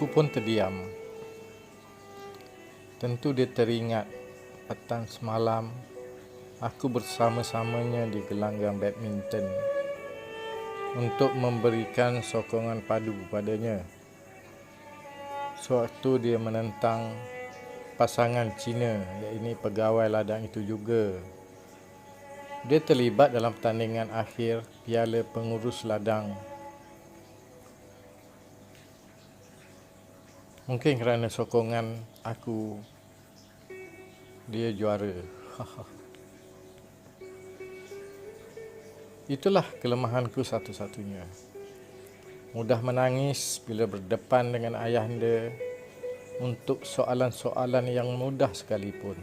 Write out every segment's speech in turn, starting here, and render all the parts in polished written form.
Aku pun terdiam. Tentu dia teringat petang semalam aku bersama-samanya di gelanggang badminton untuk memberikan sokongan padu padanya sewaktu dia menentang pasangan Cina, iaitu pegawai ladang itu juga. Dia terlibat dalam pertandingan akhir Piala Pengurus Ladang. Mungkin kerana sokongan aku, dia juara. Itulah kelemahanku satu-satunya. Mudah menangis bila berdepan dengan ayahanda untuk soalan-soalan yang mudah sekalipun.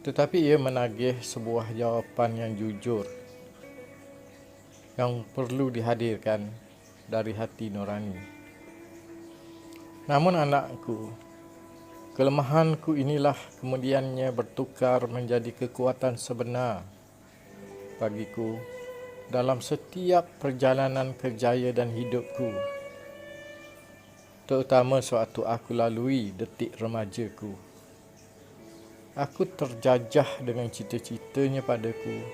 Tetapi ia menagih sebuah jawapan yang jujur, yang perlu dihadirkan dari hati nurani. Namun anakku, kelemahanku inilah kemudiannya bertukar menjadi kekuatan sebenar bagiku dalam setiap perjalanan kerjaya dan hidupku, terutama sewaktu aku lalui detik remajaku. Aku terjajah dengan cita-citanya padaku,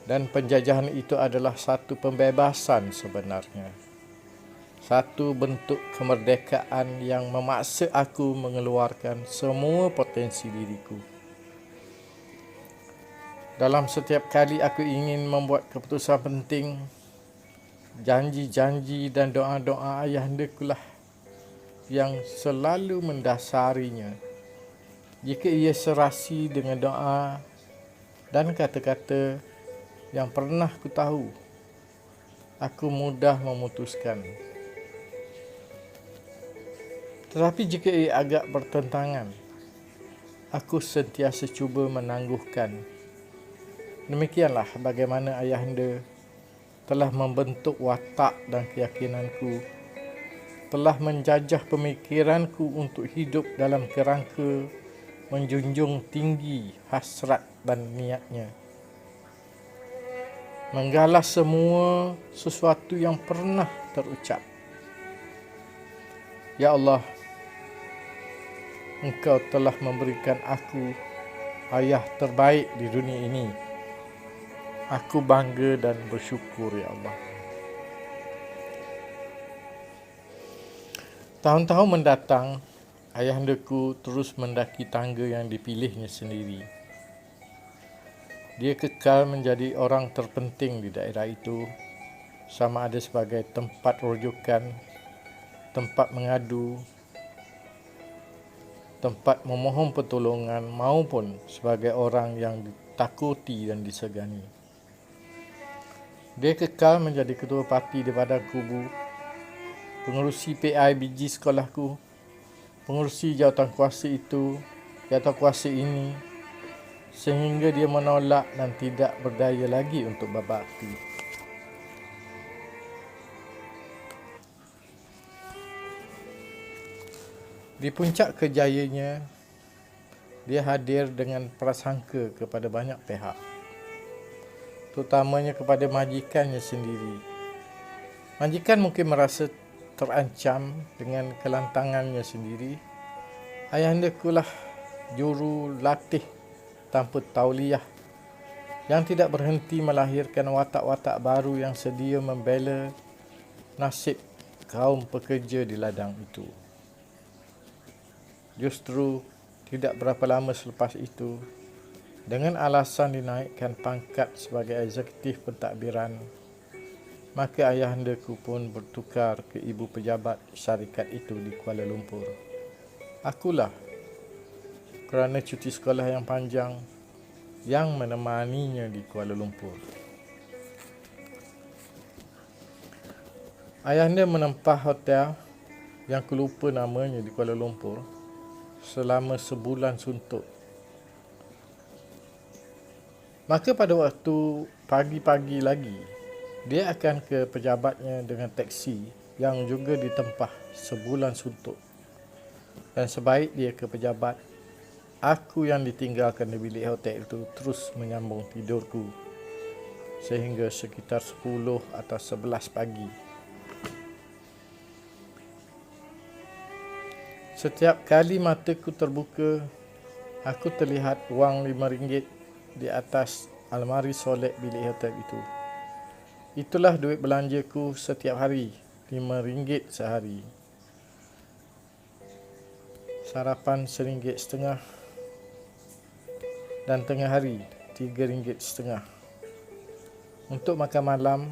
dan penjajahan itu adalah satu pembebasan sebenarnya. Satu bentuk kemerdekaan yang memaksa aku mengeluarkan semua potensi diriku. Dalam setiap kali aku ingin membuat keputusan penting, janji-janji dan doa-doa ayahandaku lah yang selalu mendasarinya. Jika ia serasi dengan doa dan kata-kata yang pernah ku tahu, aku mudah memutuskan. Tetapi jika ia agak bertentangan, aku sentiasa cuba menangguhkan. Demikianlah bagaimana ayahanda telah membentuk watak dan keyakinanku, telah menjajah pemikiranku untuk hidup dalam kerangka menjunjung tinggi hasrat dan niatnya, menggalas semua sesuatu yang pernah terucap. Ya Allah, Engkau telah memberikan aku ayah terbaik di dunia ini. Aku bangga dan bersyukur, ya Allah. Tahun-tahun mendatang, ayahandaku terus mendaki tangga yang dipilihnya sendiri. Dia kekal menjadi orang terpenting di daerah itu, sama ada sebagai tempat rujukan, tempat mengadu, tempat memohon pertolongan, maupun sebagai orang yang ditakuti dan disegani. Dia kekal menjadi ketua parti di badan kubu, pengerusi PIBG sekolahku, pengerusi jawatan kuasa itu, jawatan kuasa ini, sehingga dia menolak dan tidak berdaya lagi untuk berbakti. Di puncak kejayanya, dia hadir dengan prasangka kepada banyak pihak, terutamanya kepada majikannya sendiri. Majikan mungkin merasa terancam dengan kelantangannya sendiri. Ayahandaku lah juru latih tanpa tauliah yang tidak berhenti melahirkan watak-watak baru yang sedia membela nasib kaum pekerja di ladang itu. Justru tidak berapa lama selepas itu, dengan alasan dinaikkan pangkat sebagai eksekutif pentadbiran, maka ayahandaku pun bertukar ke ibu pejabat syarikat itu di Kuala Lumpur. Akulah, kerana cuti sekolah yang panjang, yang menemaninya di Kuala Lumpur. Ayahanda menempah hotel yang kelupa namanya di Kuala Lumpur selama sebulan suntuk. Maka pada waktu pagi-pagi lagi, dia akan ke pejabatnya dengan teksi yang juga ditempah sebulan suntuk. Dan sebaik dia ke pejabat, aku yang ditinggalkan di bilik hotel itu terus menyambung tidurku sehingga sekitar 10 atau 11 pagi. Setiap kali mataku terbuka, aku terlihat wang RM5 di atas almari solek bilik hotel itu. Itulah duit belanjaku setiap hari, RM5 sehari. Sarapan RM1.50 dan tengah hari RM3.50. Untuk makan malam,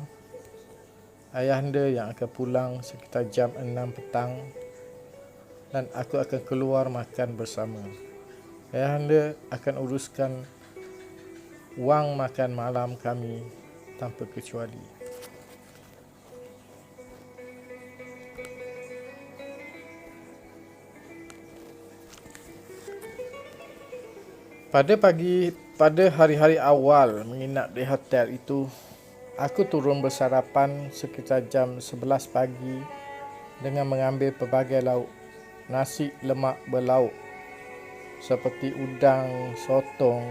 ayahanda yang akan pulang sekitar jam 6 petang dan aku akan keluar makan bersama. Ayahanda akan uruskan wang makan malam kami tanpa kecuali. Pada hari-hari awal menginap di hotel itu, aku turun bersarapan sekitar jam 11 pagi dengan mengambil pelbagai lauk. Nasi lemak berlauk seperti udang, sotong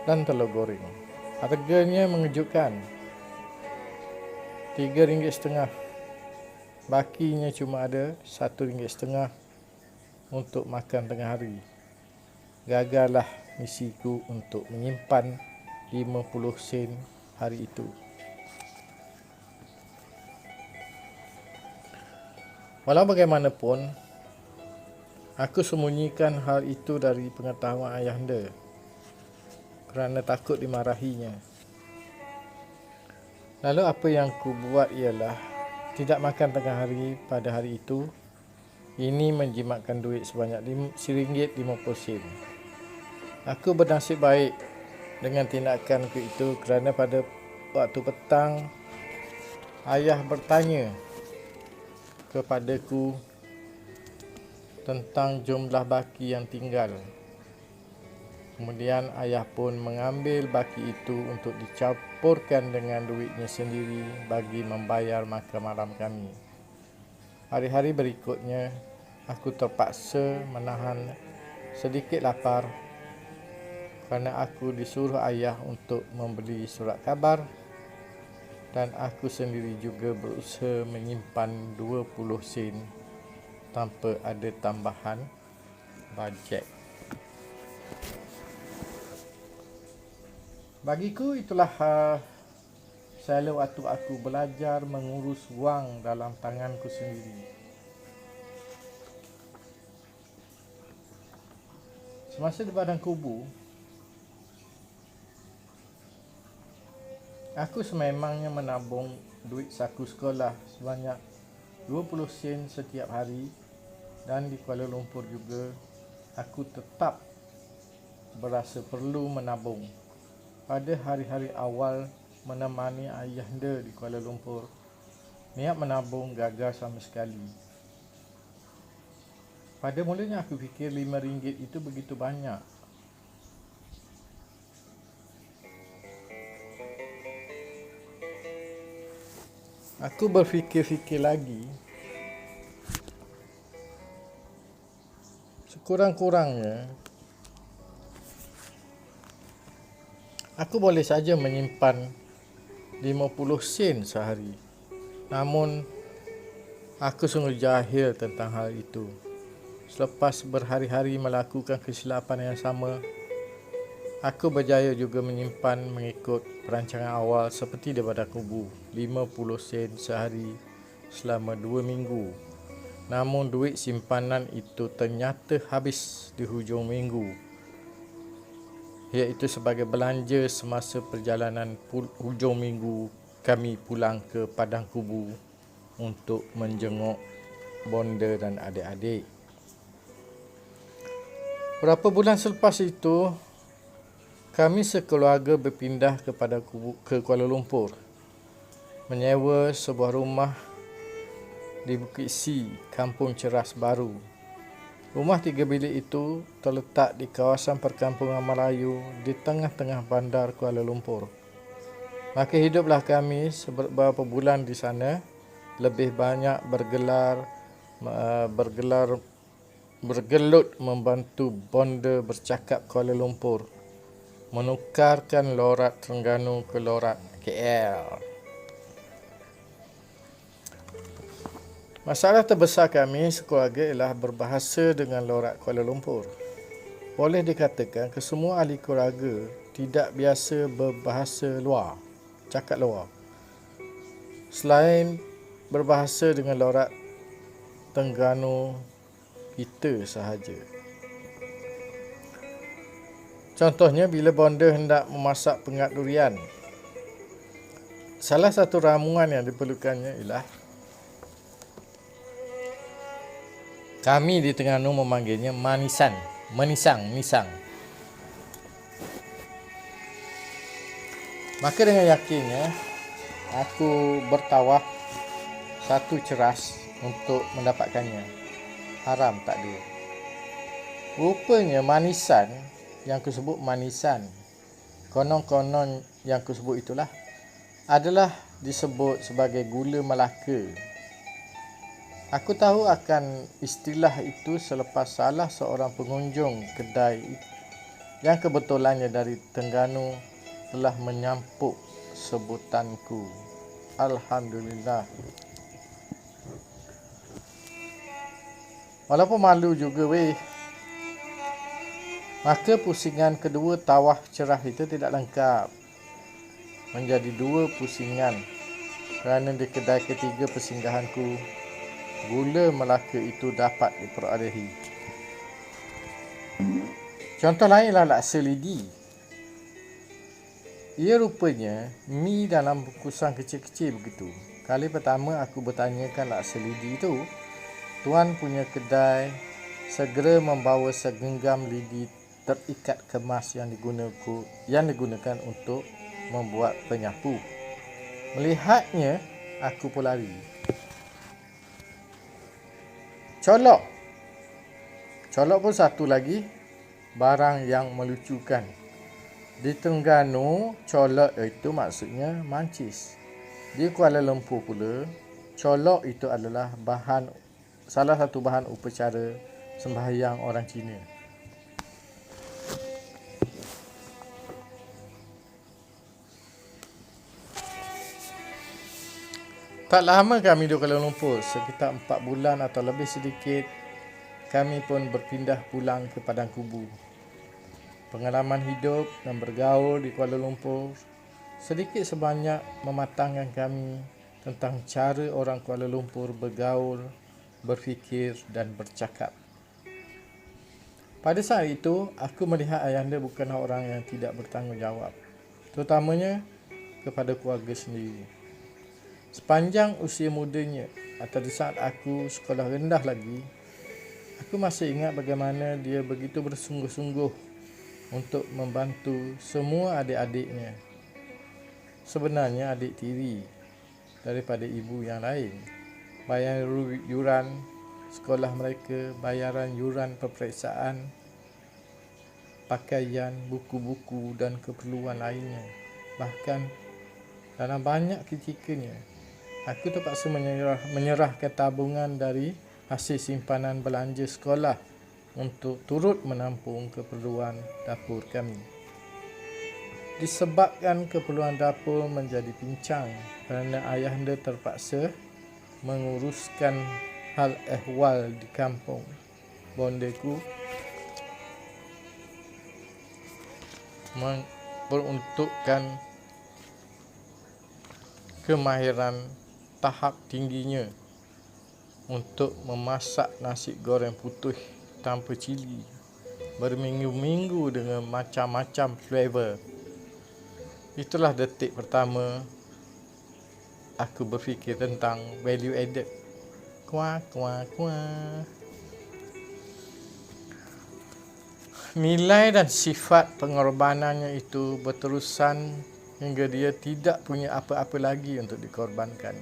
dan telur goreng. Harganya mengejutkan, RM3.50. Bakinya cuma ada RM1.50 untuk makan tengah hari. Gagallah misiku untuk menyimpan 50 sen hari itu. Walau bagaimanapun, aku sembunyikan hal itu dari pengetahuan ayahanda kerana takut dimarahinya. Lalu apa yang ku buat ialah tidak makan tengah hari pada hari itu. Ini menjimatkan duit sebanyak RM1.50. Aku bernasib baik dengan tindakanku itu kerana pada waktu petang ayah bertanya kepadaku tentang jumlah baki yang tinggal. Kemudian ayah pun mengambil baki itu untuk dicampurkan dengan duitnya sendiri bagi membayar makan malam kami. Hari-hari berikutnya, aku terpaksa menahan sedikit lapar kerana aku disuruh ayah untuk membeli surat khabar dan aku sendiri juga berusaha menyimpan 20 sen tanpa ada tambahan bajet. Bagiku itulah sela waktu aku belajar mengurus wang dalam tanganku sendiri. Semasa di padang kubu, aku sememangnya menabung duit saku sekolah sebanyak 20 sen setiap hari dan di Kuala Lumpur juga aku tetap berasa perlu menabung. Pada hari-hari awal menemani ayahanda di Kuala Lumpur, niat menabung gagal sama sekali. Pada mulanya aku fikir RM5 itu begitu banyak. Aku berfikir-fikir lagi. Sekurang-kurangnya, aku boleh saja menyimpan 50 sen sehari. Namun, aku sungguh jahil tentang hal itu. Selepas berhari-hari melakukan kesilapan yang sama, aku berjaya juga menyimpan mengikut perancangan awal seperti daripada kubu 50 sen sehari selama 2 minggu. Namun duit simpanan itu ternyata habis di hujung minggu, iaitu sebagai belanja semasa perjalanan hujung minggu kami pulang ke padang kubu untuk menjenguk bonda dan adik-adik. Berapa bulan selepas itu, kami sekeluarga berpindah ke Kuala Lumpur, menyewa sebuah rumah di Bukit Si, Kampung Ceras Baru. Rumah 3 bilik itu terletak di kawasan perkampungan Melayu di tengah-tengah bandar Kuala Lumpur. Maka hiduplah kami beberapa bulan di sana, lebih banyak bergelut membantu bonda bercakap Kuala Lumpur, menukarkan lorat Terengganu ke lorat KL. Masalah terbesar kami sekeluarga ialah berbahasa dengan lorak Kuala Lumpur. Boleh dikatakan kesemua ahli keluarga tidak biasa berbahasa luar, cakap luar. Selain berbahasa dengan lorak Terengganu kita sahaja. Contohnya bila bonda hendak memasak pengat durian. Salah satu ramuan yang diperlukannya ialah kami di Terengganu memanggilnya menisang. Maka dengan yakinnya aku bertawaf satu ceras untuk mendapatkannya. Haram tak dia. Rupanya manisan yang aku sebut manisan, konon-konon yang aku sebut itulah adalah disebut sebagai gula Melaka. Aku tahu akan istilah itu selepas salah seorang pengunjung kedai yang kebetulannya dari Terengganu telah menyampuk sebutanku. Alhamdulillah. Walaupun malu juga weh. Maka pusingan kedua tawaf cerah itu tidak lengkap. Menjadi dua pusingan kerana di kedai ketiga persinggahanku gula Melaka itu dapat diperolehi. Contoh lain ialah laksa lidi. Ia rupanya mi dalam bungkusan kecil-kecil begitu. Kali pertama aku bertanyakan laksa lidi itu, tuan punya kedai segera membawa segenggam lidi terikat kemas yang digunakan untuk membuat penyapu. Melihatnya, aku pun lari. Colok pun satu lagi barang yang melucukan. Di Terengganu, colok itu maksudnya mancis. Di Kuala Lumpur pula, colok itu adalah salah satu bahan upacara sembahyang orang Cina. Tak lama kami di Kuala Lumpur, sekitar 4 bulan atau lebih sedikit, kami pun berpindah pulang ke Padang Kubu. Pengalaman hidup dan bergaul di Kuala Lumpur sedikit sebanyak mematangkan kami tentang cara orang Kuala Lumpur bergaul, berfikir dan bercakap. Pada saat itu, aku melihat ayahanda bukanlah orang yang tidak bertanggungjawab, terutamanya kepada keluarga sendiri. Sepanjang usia mudanya atau di saat aku sekolah rendah lagi, aku masih ingat bagaimana dia begitu bersungguh-sungguh untuk membantu semua adik-adiknya. Sebenarnya adik tiri daripada ibu yang lain. Bayar yuran sekolah mereka, bayaran yuran peperiksaan, pakaian, buku-buku dan keperluan lainnya. Bahkan dalam banyak ketikanya, aku terpaksa menyerahkan tabungan dari hasil simpanan belanja sekolah untuk turut menampung keperluan dapur kami. Disebabkan keperluan dapur menjadi pincang kerana ayahanda terpaksa menguruskan hal ehwal di kampung, bondaku memperuntukkan kemahiran tahap tingginya untuk memasak nasi goreng putih tanpa cili berminggu-minggu dengan macam-macam flavor. Itulah detik pertama aku berfikir tentang value added. Kuah. Nilai dan sifat pengorbanannya itu berterusan hingga dia tidak punya apa-apa lagi untuk dikorbankan.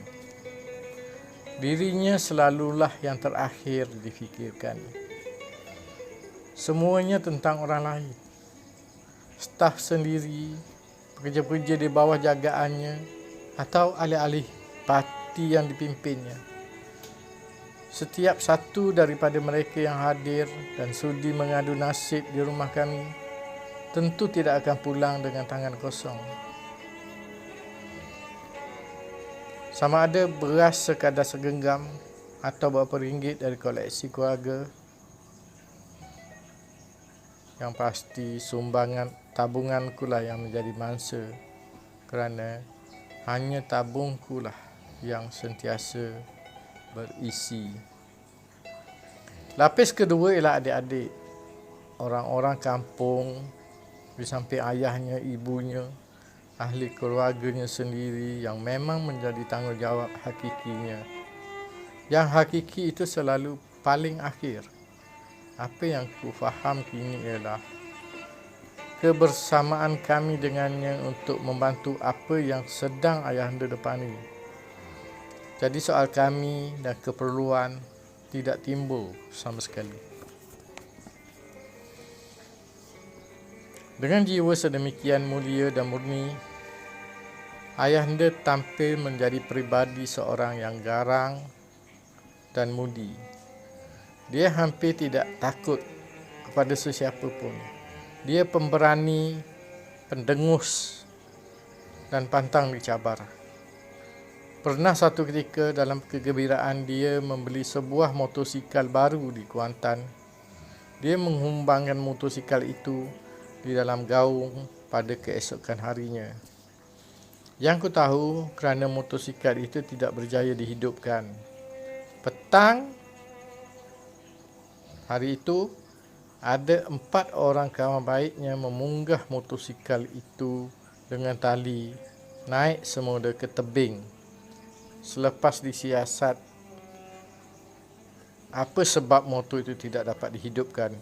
Dirinya selalulah yang terakhir difikirkan. Semuanya tentang orang lain. Staf sendiri, pekerja-pekerja di bawah jagaannya atau alih-alih parti yang dipimpinnya. Setiap satu daripada mereka yang hadir dan sudi mengadu nasib di rumah kami tentu tidak akan pulang dengan tangan kosong. Sama ada beras sekadar segenggam atau berapa ringgit dari koleksi keluarga. Yang pasti sumbangan tabunganku lah yang menjadi mangsa, kerana hanya tabungku lah yang sentiasa berisi. Lapis kedua ialah adik-adik, orang-orang kampung di samping ayahnya, ibunya, ahli keluarganya sendiri yang memang menjadi tanggungjawab hakikinya. Yang hakiki itu selalu paling akhir. Apa yang ku faham kini ialah kebersamaan kami dengannya untuk membantu apa yang sedang ayahanda depani. Jadi soal kami dan keperluan tidak timbul sama sekali. Dengan jiwa sedemikian mulia dan murni, ayahanda tampil menjadi pribadi seorang yang garang dan mudi. Dia hampir tidak takut kepada sesiapa pun. Dia pemberani, pendengus, dan pantang dicabar. Pernah satu ketika dalam kegembiraan dia membeli sebuah motosikal baru di Kuantan. Dia menghumbangkan motosikal itu di dalam gaung pada keesokan harinya. Yang ku tahu kerana motosikal itu tidak berjaya dihidupkan. Petang hari itu, ada 4 orang kawan baiknya memunggah motosikal itu dengan tali, naik semula ke tebing. Selepas disiasat, apa sebab motor itu tidak dapat dihidupkan?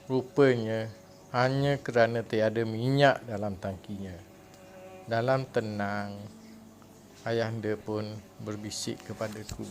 Rupanya hanya kerana tiada minyak dalam tangkinya. Dalam tenang, ayahanda pun berbisik kepadaku,